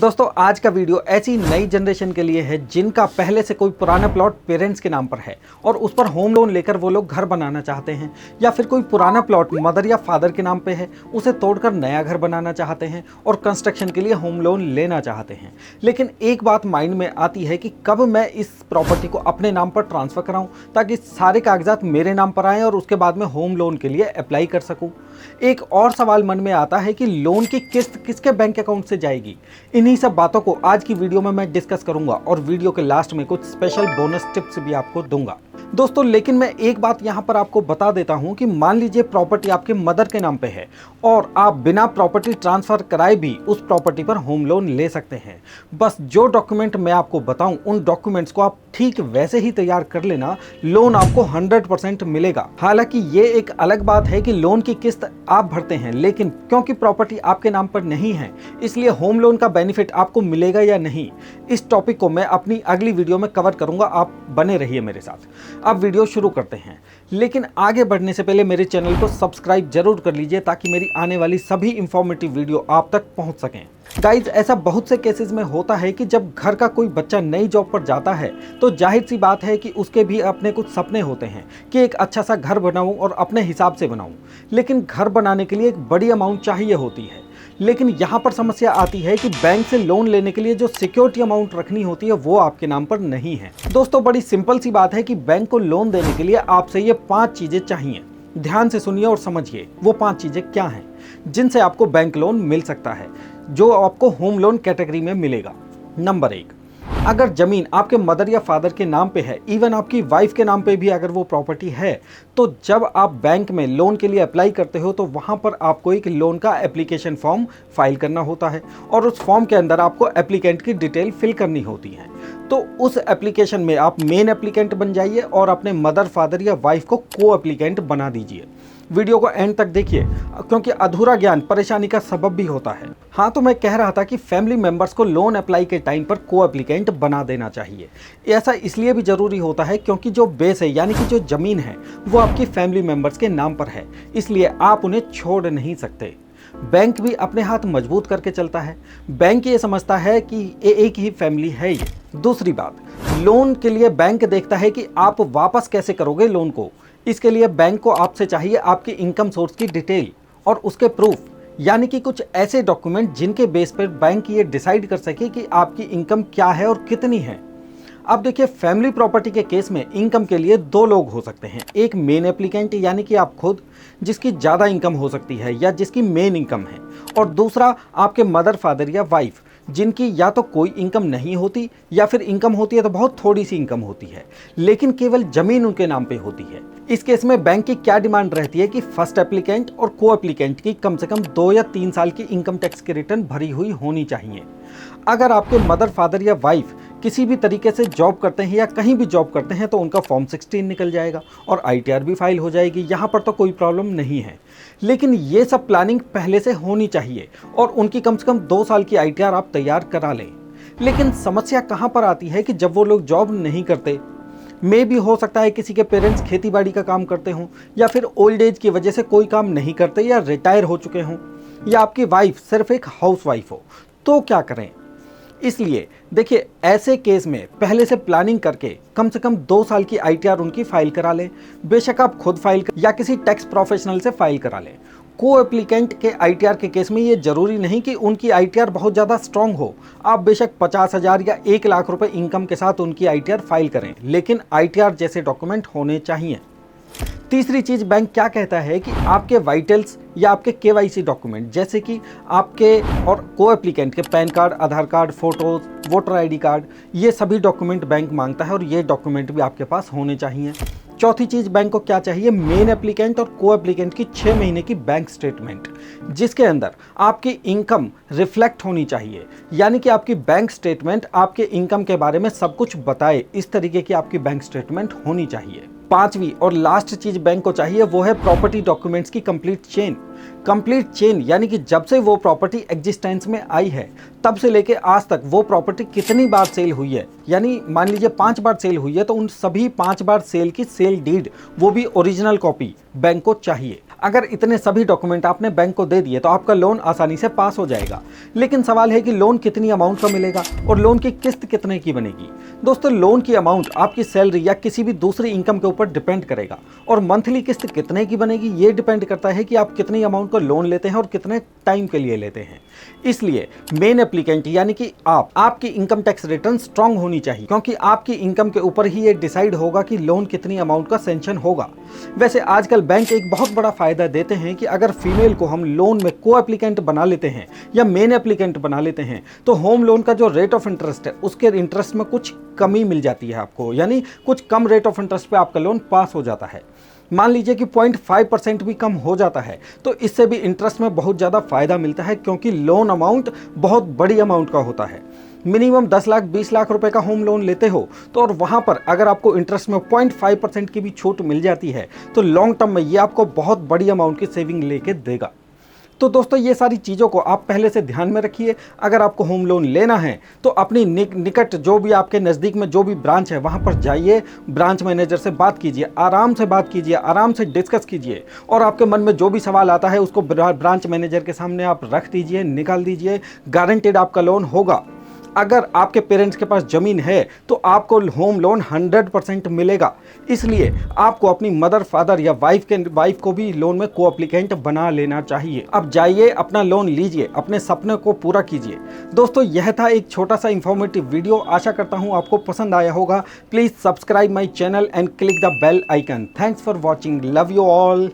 दोस्तों आज का वीडियो ऐसी नई जनरेशन के लिए है जिनका पहले से कोई पुराना प्लॉट पेरेंट्स के नाम पर है और उस पर होम लोन लेकर वो लोग घर बनाना चाहते हैं, या फिर कोई पुराना प्लॉट मदर या फादर के नाम पे है, उसे तोड़कर नया घर बनाना चाहते हैं और कंस्ट्रक्शन के लिए होम लोन लेना चाहते हैं। लेकिन एक बात माइंड में आती है कि कब मैं इस प्रॉपर्टी को अपने नाम पर ट्रांसफ़र कराऊँ ताकि सारे कागजात मेरे नाम पर आएँ और उसके बाद में होम लोन के लिए अप्लाई कर सकूँ। एक और सवाल मन में आता है कि लोन की किस्त किसके बैंक अकाउंट से जाएगी। इन्हीं सब बातों को आज की वीडियो में मैं डिस्कस करूंगा और वीडियो के लास्ट में कुछ स्पेशल बोनस टिप्स भी आपको दूंगा दोस्तों। लेकिन मैं एक बात यहां पर आपको बता देता हूं कि मान लीजिए प्रॉपर्टी आपके मदर के नाम पे है और आप बिना प्रॉपर्टी ट्रांसफर कराए भी उस प्रॉपर्टी पर होम लोन ले सकते हैं। बस जो डॉक्यूमेंट मैं आपको बताऊं उन डॉक्यूमेंट्स को आप ठीक वैसे ही तैयार कर लेना, लोन आपको 100% मिलेगा। हालांकि ये एक अलग बात है कि लोन की किस्त आप भरते हैं, लेकिन क्योंकि प्रॉपर्टी आपके नाम पर नहीं है इसलिए होम लोन का बेनिफिट आपको मिलेगा या नहीं, इस टॉपिक को मैं अपनी अगली वीडियो में कवर करूंगा। आप बने रहिए मेरे साथ। अब वीडियो शुरू करते हैं, लेकिन आगे बढ़ने से पहले मेरे चैनल को सब्सक्राइब जरूर कर लीजिए ताकि मेरी आने वाली सभी इंफॉर्मेटिव वीडियो आप तक पहुंच सकें। गाइज, ऐसा बहुत से केसेस में होता है कि जब घर का कोई बच्चा नई जॉब पर जाता है तो जाहिर सी बात है कि उसके भी अपने कुछ सपने होते हैं कि एक अच्छा सा घर बनाऊं और अपने हिसाब से बनाऊं, लेकिन घर बनाने के लिए एक बड़ी अमाउंट चाहिए होती है। लेकिन यहाँ पर समस्या आती है कि बैंक से लोन लेने के लिए जो सिक्योरिटी अमाउंट रखनी होती है वो आपके नाम पर नहीं है। दोस्तों बड़ी सिंपल सी बात है कि बैंक को लोन देने के लिए आपसे ये 5 चीजें चाहिए। ध्यान से सुनिए और समझिए वो 5 चीजें क्या हैं जिनसे आपको बैंक लोन मिल सकता है, जो आपको होम लोन कैटेगरी में मिलेगा। नंबर 1, अगर जमीन आपके मदर या फादर के नाम पे है, इवन आपकी वाइफ के नाम पे भी अगर वो प्रॉपर्टी है, तो जब आप बैंक में लोन के लिए अप्लाई करते हो तो वहाँ पर आपको एक लोन का एप्लीकेशन फॉर्म फाइल करना होता है और उस फॉर्म के अंदर आपको एप्लीकेंट की डिटेल फिल करनी होती है। तो उस एप्लीकेशन में आप मेन एप्लीकेंट बन जाइए और अपने मदर, फादर या वाइफ को को एप्लीकेंट बना दीजिए। वीडियो को एंड तक देखिए क्योंकि अधूरा ज्ञान परेशानी का सबब भी होता है। हाँ, तो मैं कह रहा था कि फैमिली मेंबर्स को लोन अप्लाई के टाइम पर को एप्लीकेंट बना देना चाहिए। ऐसा इसलिए भी ज़रूरी होता है क्योंकि जो बेस है यानी कि जो ज़मीन है वो आपकी फैमिली मेंबर्स के नाम पर है, इसलिए आप उन्हें छोड़ नहीं सकते। बैंक भी अपने हाथ मजबूत करके चलता है। बैंक ये समझता है कि एक ही फैमिली है ये। दूसरी बात, लोन के लिए बैंक देखता है कि आप वापस कैसे करोगे लोन को। इसके लिए बैंक को आपसे चाहिए आपकी इनकम सोर्स की डिटेल और उसके प्रूफ, यानी कि कुछ ऐसे डॉक्यूमेंट जिनके बेस पर बैंक ये डिसाइड कर सके कि आपकी इनकम क्या है और कितनी है। अब देखिए, फैमिली प्रॉपर्टी के केस में इनकम के लिए 2 लोग हो सकते हैं। एक मेन एप्लीकेंट यानी कि आप खुद, जिसकी ज़्यादा इनकम हो सकती है या जिसकी मेन इनकम है, और दूसरा आपके मदर, फादर या वाइफ, जिनकी या तो कोई इनकम नहीं होती या फिर इनकम होती है तो बहुत थोड़ी सी इनकम होती है, लेकिन केवल ज़मीन उनके नाम पे होती है। इस केस में बैंक की क्या डिमांड रहती है कि फर्स्ट एप्लीकेंट और को एप्लीकेंट की कम से कम 2 या 3 साल की इनकम टैक्स की रिटर्न भरी हुई होनी चाहिए। अगर आपके मदर, फादर या वाइफ किसी भी तरीके से जॉब करते हैं या कहीं भी जॉब करते हैं तो उनका फॉर्म 16 निकल जाएगा और ITR भी फाइल हो जाएगी। यहाँ पर तो कोई प्रॉब्लम नहीं है, लेकिन ये सब प्लानिंग पहले से होनी चाहिए और उनकी कम से कम 2 साल की ITR आप तैयार करा लें। लेकिन समस्या कहाँ पर आती है कि जब वो लोग जॉब नहीं करते, में भी हो सकता है किसी के पेरेंट्स खेती बाड़ी का काम करते हों या फिर ओल्ड एज की वजह से कोई काम नहीं करते या रिटायर हो चुके हों, या आपकी वाइफ सिर्फ एक हाउस वाइफ हो, तो क्या करें। इसलिए देखिए, ऐसे केस में पहले से प्लानिंग करके कम से कम 2 साल की ITR उनकी फाइल करा लें। बेशक आप खुद फाइल या किसी टैक्स प्रोफेशनल से फाइल करा लें। को एप्लीकेंट के ITR के केस में ये जरूरी नहीं कि उनकी ITR बहुत ज़्यादा स्ट्रॉन्ग हो। आप बेशक 50,000 या 1 लाख रुपए इनकम के साथ उनकी ITR फाइल करें, लेकिन ITR जैसे डॉक्यूमेंट होने चाहिए। तीसरी चीज, बैंक क्या कहता है कि आपके वाइटल्स या आपके KYC डॉक्यूमेंट, जैसे कि आपके और को एप्लीकेंट के PAN card, Aadhaar card, photos, voter ID card, ये सभी डॉक्यूमेंट बैंक मांगता है और ये डॉक्यूमेंट भी आपके पास होने चाहिए। चौथी चीज, बैंक को क्या चाहिए, मेन एप्लीकेंट और को एप्लीकेंट की 6 महीने की बैंक स्टेटमेंट, जिसके अंदर आपकी इनकम रिफ्लेक्ट होनी चाहिए, यानी कि आपकी बैंक स्टेटमेंट आपके इनकम के बारे में सब कुछ बताए। इस तरीके की आपकी बैंक स्टेटमेंट होनी चाहिए। 5वीं और लास्ट चीज बैंक को चाहिए वो है प्रॉपर्टी डॉक्यूमेंट्स की कंप्लीट चेन। कंप्लीट चेन यानी कि जब से वो प्रॉपर्टी एग्जिस्टेंस में आई है तब से लेके आज तक वो प्रॉपर्टी कितनी बार सेल हुई है, यानी मान लीजिए 5 बार सेल हुई है तो उन सभी 5 बार सेल की सेल डीड वो भी ओरिजिनल कॉपी बैंक को चाहिए। अगर इतने सभी डॉक्यूमेंट आपने बैंक को दे दिए तो आपका लोन आसानी से पास हो जाएगा। लेकिन सवाल है कि लोन कितनी अमाउंट का मिलेगा और लोन की किस्त कितने की बनेगी। दोस्तों, लोन की अमाउंट आपकी सैलरी या किसी भी दूसरी इनकम के ऊपर डिपेंड करेगा और मंथली किस्त कितने की बनेगी ये डिपेंड करता है कि आप कितनी अमाउंट का लोन लेते हैं और कितने टाइम के लिए लेते हैं। इसलिए मेन एप्लीकेंट यानी कि आपकी इनकम टैक्स रिटर्न स्ट्रांग होनी चाहिए, क्योंकि आपकी इनकम के ऊपर ही ये डिसाइड होगा कि लोन कितनी अमाउंट का सैंक्शन होगा। वैसे आजकल बैंक एक बहुत बड़ा फायदा देते हैं कि अगर फीमेल को हम लोन में को एप्लीकेंट बना लेते हैं या मेन एप्लीकेंट बना लेते हैं तो होम लोन का जो रेट ऑफ इंटरेस्ट है उसके इंटरेस्ट में कुछ कमी मिल जाती है आपको, यानी कुछ कम रेट ऑफ इंटरेस्ट पे आपका लोन पास हो जाता है। मान लीजिए कि 0.5% भी कम हो जाता है तो इससे भी इंटरेस्ट में बहुत ज़्यादा फायदा मिलता है, क्योंकि लोन अमाउंट बहुत बड़ी अमाउंट का होता है। मिनिमम 10 लाख 20 लाख रुपए का होम लोन लेते हो तो और वहाँ पर अगर आपको इंटरेस्ट में 0.5% की भी छूट मिल जाती है तो लॉन्ग टर्म में ये आपको बहुत बड़ी अमाउंट की सेविंग लेके देगा। तो दोस्तों, ये सारी चीज़ों को आप पहले से ध्यान में रखिए। अगर आपको होम लोन लेना है तो अपनी निकट जो भी आपके नज़दीक में जो भी ब्रांच है वहाँ पर जाइए, ब्रांच मैनेजर से बात कीजिए, आराम से बात कीजिए, आराम से डिस्कस कीजिए और आपके मन में जो भी सवाल आता है उसको ब्रांच मैनेजर के सामने आप रख दीजिए, निकाल दीजिए। गारंटेड आपका लोन होगा। अगर आपके पेरेंट्स के पास ज़मीन है तो आपको होम लोन 100% मिलेगा। इसलिए आपको अपनी मदर फादर या वाइफ को भी लोन में को एप्लीकेंट बना लेना चाहिए। अब जाइए, अपना लोन लीजिए, अपने सपने को पूरा कीजिए। दोस्तों, यह था एक छोटा सा इंफॉर्मेटिव वीडियो। आशा करता हूँ आपको पसंद आया होगा। Please subscribe my channel and click the bell icon. Thanks for watching. Love you all.